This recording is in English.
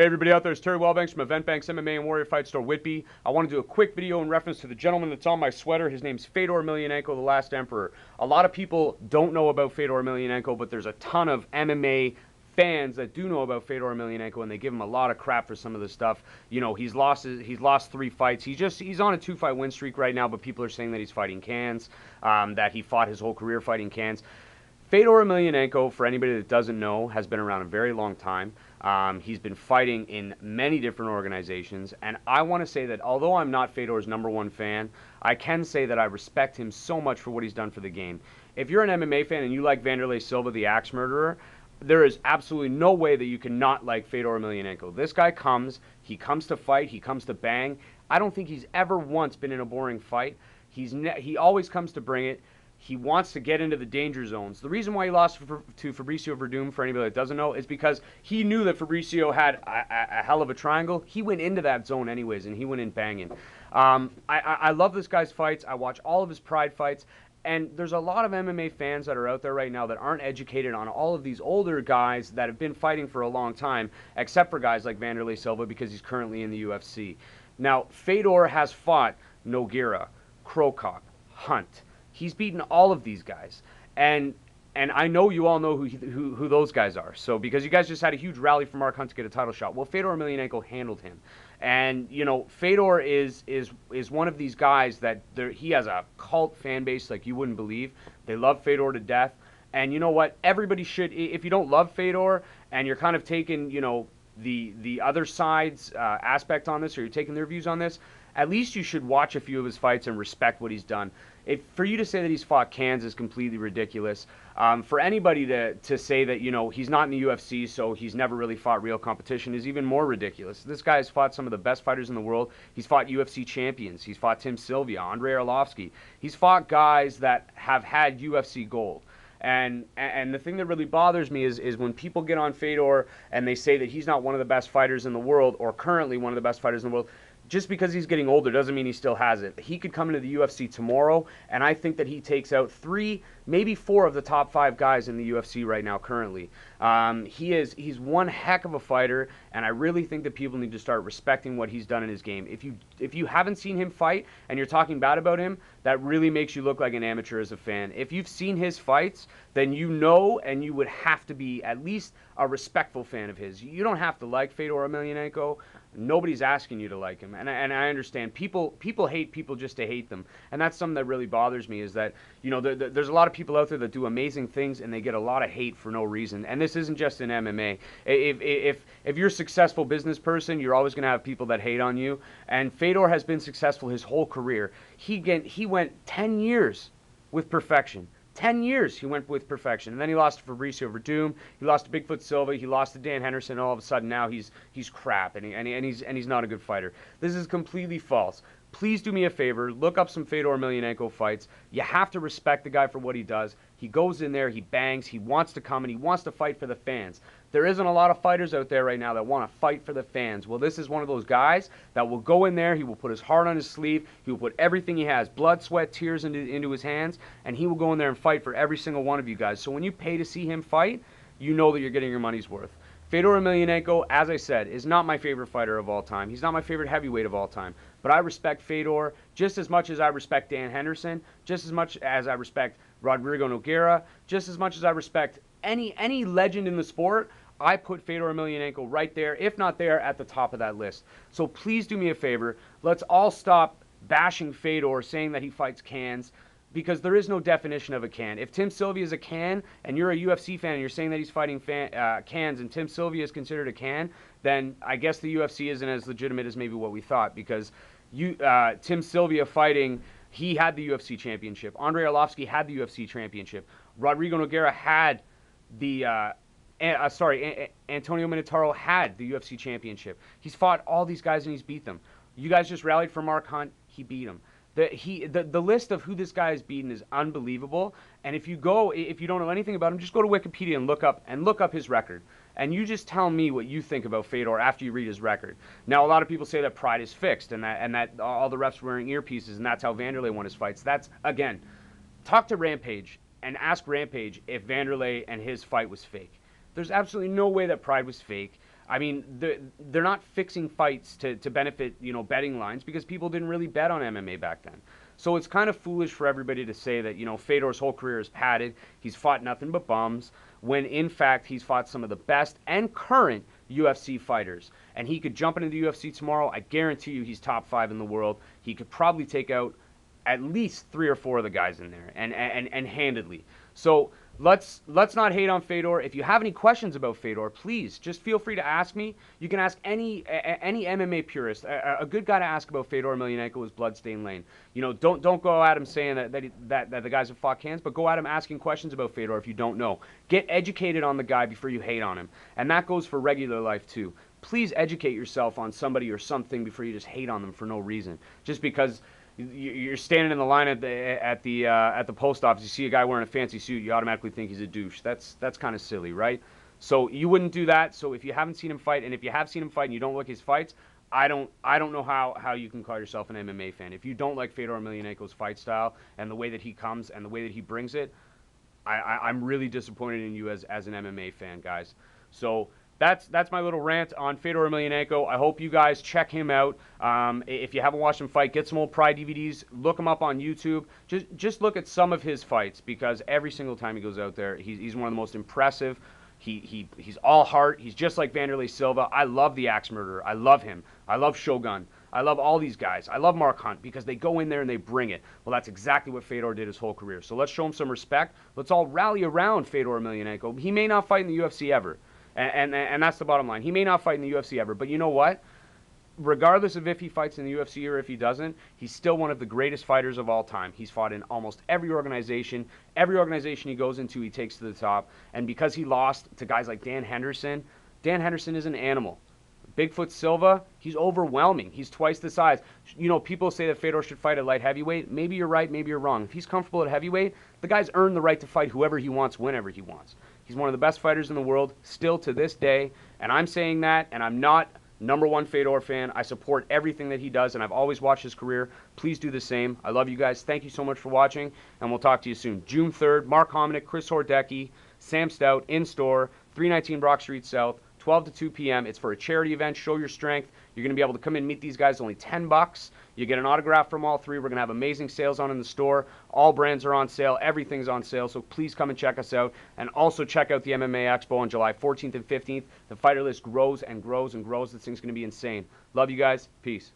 Hey everybody out there, it's Terry Wellbanks from Event Banks MMA and Warrior Fight Store Whitby. I want to do a quick video in reference to the gentleman that's on my sweater. His name's Fedor Emelianenko, the Last Emperor. A lot of people don't know about Fedor Emelianenko, but there's a ton of MMA fans that do know about Fedor Emelianenko, and they give him a lot of crap for some of this stuff. You know, he's lost 3 fights. He's on a 2-fight win streak right now, but people are saying that he's fighting cans, that he fought his whole career fighting cans. Fedor Emelianenko, for anybody that doesn't know, has been around a very long time. He's been fighting in many different organizations, and I want to say that although I'm not Fedor's #1 fan, I can say that I respect him so much for what he's done for the game. If you're an MMA fan and you like Wanderlei Silva, the Axe Murderer, there is absolutely no way that you can not like Fedor Emelianenko. This guy comes to fight, he comes to bang. I don't think he's ever once been in a boring fight. He always comes to bring it. He wants to get into the danger zones. The reason why he lost to Fabricio Verdum, for anybody that doesn't know, is because he knew that Fabricio had a hell of a triangle. He went into that zone anyways, and he went in banging. I love this guy's fights. I watch all of his Pride fights. And there's a lot of MMA fans that are out there right now that aren't educated on all of these older guys that have been fighting for a long time, except for guys like Wanderlei Silva because he's currently in the UFC. Now, Fedor has fought Nogueira, Cro Cop, Hunt. He's beaten all of these guys, and I know you all know who those guys are. So because you guys just had a huge rally for Mark Hunt to get a title shot, well, Fedor Emelianenko handled him, and you know Fedor is one of these guys that he has a cult fan base like you wouldn't believe. They love Fedor to death, and you know what? Everybody should. If you don't love Fedor and you're kind of taking the other side's aspect on this, or you're taking their views on this, at least you should watch a few of his fights and respect what he's done. For you to say that he's fought cans is completely ridiculous. For anybody to say that, he's not in the UFC, so he's never really fought real competition is even more ridiculous. This guy has fought some of the best fighters in the world. He's fought UFC champions. He's fought Tim Sylvia, Andre Arlovski. He's fought guys that have had UFC gold. And the thing that really bothers me is when people get on Fedor and they say that he's not one of the best fighters in the world, or currently one of the best fighters in the world. Just because he's getting older doesn't mean he still has it. He could come into the UFC tomorrow, and I think that he takes out 3, maybe 4 of the top 5 guys in the UFC right now currently. He's one heck of a fighter, and I really think that people need to start respecting what he's done in his game. If you haven't seen him fight and you're talking bad about him, that really makes you look like an amateur as a fan. If you've seen his fights, then you know, and you would have to be at least a respectful fan of his. You don't have to like Fedor Emelianenko. Nobody's asking you to like him, and I understand people hate people just to hate them, and that's something that really bothers me. Is that there's a lot of people out there that do amazing things and they get a lot of hate for no reason. And this isn't just in MMA. If you're a successful business person, you're always going to have people that hate on you. And Fedor has been successful his whole career. He went 10 years with perfection. 10 years he went with perfection, and then he lost to Fabricio Verdum, he lost to Bigfoot Silva, he lost to Dan Henderson, and all of a sudden now he's crap, and he's not a good fighter. This is completely false. Please do me a favor, look up some Fedor Emelianenko fights. You have to respect the guy for what he does. He goes in there, he bangs, he wants to come, and he wants to fight for the fans. There isn't a lot of fighters out there right now that want to fight for the fans. Well, this is one of those guys that will go in there, he will put his heart on his sleeve, he will put everything he has, blood, sweat, tears into his hands, and he will go in there and fight for every single one of you guys. So when you pay to see him fight, you know that you're getting your money's worth. Fedor Emelianenko, as I said, is not my favorite fighter of all time. He's not my favorite heavyweight of all time. But I respect Fedor just as much as I respect Dan Henderson, just as much as I respect Rodrigo Nogueira, just as much as I respect any legend in the sport. I put Fedor Emelianenko right there, if not there, at the top of that list. So please do me a favor. Let's all stop bashing Fedor, saying that he fights cans, because there is no definition of a can. If Tim Sylvia is a can, and you're a UFC fan, and you're saying that he's fighting cans, and Tim Sylvia is considered a can, then I guess the UFC isn't as legitimate as maybe what we thought, because Tim Sylvia fighting, he had the UFC championship. Andre Arlovski had the UFC championship. Rodrigo Nogueira had the... Antonio Minotauro had the UFC championship. He's fought all these guys and he's beat them. You guys just rallied for Mark Hunt. He beat him. The list of who this guy has beaten is unbelievable. And if you don't know anything about him, just go to Wikipedia and look up his record. And you just tell me what you think about Fedor after you read his record. Now, a lot of people say that Pride is fixed and that all the refs were wearing earpieces and that's how Wanderlei won his fights. That's, again, talk to Rampage and ask Rampage if Wanderlei and his fight was fake. There's absolutely no way that Pride was fake. I mean, they're not fixing fights to benefit, you know, betting lines because people didn't really bet on MMA back then. So it's kind of foolish for everybody to say that, you know, Fedor's whole career is padded. He's fought nothing but bums, when in fact he's fought some of the best and current UFC fighters. And he could jump into the UFC tomorrow. I guarantee you he's top 5 in the world. He could probably take out at least 3 or 4 of the guys in there, and handedly. So let's not hate on Fedor. If you have any questions about Fedor, please just feel free to ask me. You can ask any MMA purist. A good guy to ask about Fedor Emelianenko is Bloodstained Lane. You know, don't go at him saying that the guys have fought cans, but go at him asking questions about Fedor if you don't know. Get educated on the guy before you hate on him, and that goes for regular life too. Please educate yourself on somebody or something before you just hate on them for no reason, just because you're standing in the line at the post office. You see a guy wearing a fancy suit, you automatically think he's a douche. That's kind of silly, right? So you wouldn't do that. So if you haven't seen him fight, and if you have seen him fight and you don't like his fights, I don't know how you can call yourself an MMA fan. If you don't like Fedor Emelianenko's fight style and the way that he comes and the way that he brings it, I'm really disappointed in you as an MMA fan, guys. So that's my little rant on Fedor Emelianenko. I hope you guys check him out. If you haven't watched him fight, get some old Pride DVDs. Look him up on YouTube. Just look at some of his fights, because every single time he goes out there, he's one of the most impressive. He's all heart. He's just like Wanderlei Silva. I love the Axe Murderer. I love him. I love Shogun. I love all these guys. I love Mark Hunt because they go in there and they bring it. Well, that's exactly what Fedor did his whole career. So let's show him some respect. Let's all rally around Fedor Emelianenko. He may not fight in the UFC ever. And that's the bottom line. He may not fight in the UFC ever, but you know what? Regardless of if he fights in the UFC or if he doesn't, he's still one of the greatest fighters of all time. He's fought in almost every organization. Every organization he goes into, he takes to the top. And because he lost to guys like Dan Henderson is an animal. Bigfoot Silva, he's overwhelming. He's twice the size. You know, people say that Fedor should fight at light heavyweight. Maybe you're right, maybe you're wrong. If he's comfortable at heavyweight, the guy's earned the right to fight whoever he wants, whenever he wants. He's one of the best fighters in the world, still to this day. And I'm saying that, and I'm not #1 Fedor fan. I support everything that he does, and I've always watched his career. Please do the same. I love you guys. Thank you so much for watching, and we'll talk to you soon. June 3rd, Mark Hominick, Chris Hordecki, Sam Stout, in-store, 319 Brock Street South, 12 to 2 p.m. It's for a charity event. Show your strength. You're going to be able to come in and meet these guys. Only $10. You get an autograph from all three. We're going to have amazing sales on in the store. All brands are on sale. Everything's on sale. So please come and check us out. And also check out the MMA Expo on July 14th and 15th. The fighter list grows and grows and grows. This thing's going to be insane. Love you guys. Peace.